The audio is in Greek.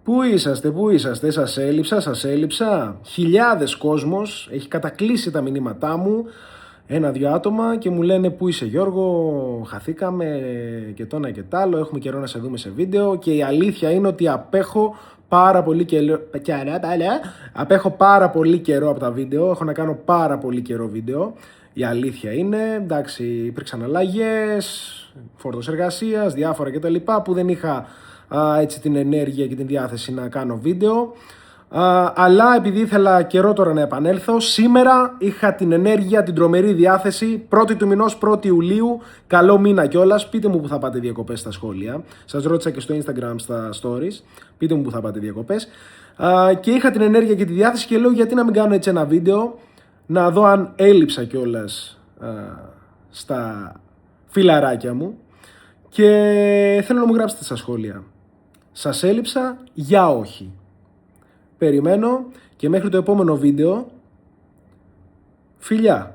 Πού είσαστε, σας έλειψα. Χιλιάδες κόσμος έχει κατακλείσει τα μηνύματά μου, ένα-δυο άτομα και μου λένε πού είσαι Γιώργο, χαθήκαμε και το ένα και το άλλο, έχουμε καιρό να σε δούμε σε βίντεο και η αλήθεια είναι ότι απέχω πάρα πολύ καιρό από τα βίντεο, έχω να κάνω πάρα πολύ καιρό βίντεο. Η αλήθεια είναι, εντάξει, υπήρξαν αλλαγές, φόρτος εργασίας, διάφορα κτλ. Που δεν είχα έτσι την ενέργεια και την διάθεση να κάνω βίντεο. Αλλά επειδή ήθελα καιρό τώρα να επανέλθω, σήμερα είχα την ενέργεια, την τρομερή διάθεση. 1η του μηνός, 1η Ιουλίου, καλό μήνα κιόλας. Πείτε μου που θα πάτε διακοπές στα σχόλια. Σας ρώτησα και στο Instagram στα stories. Πείτε μου που θα πάτε διακοπές. Και είχα την ενέργεια και τη διάθεση και λέω γιατί να μην κάνω έτσι ένα βίντεο, να δω αν έλειψα κιόλας στα φιλαράκια μου. Και θέλω να μου γράψετε στα σχόλια. Σας έλειψα, για όχι. Περιμένω και μέχρι το επόμενο βίντεο, φιλιά!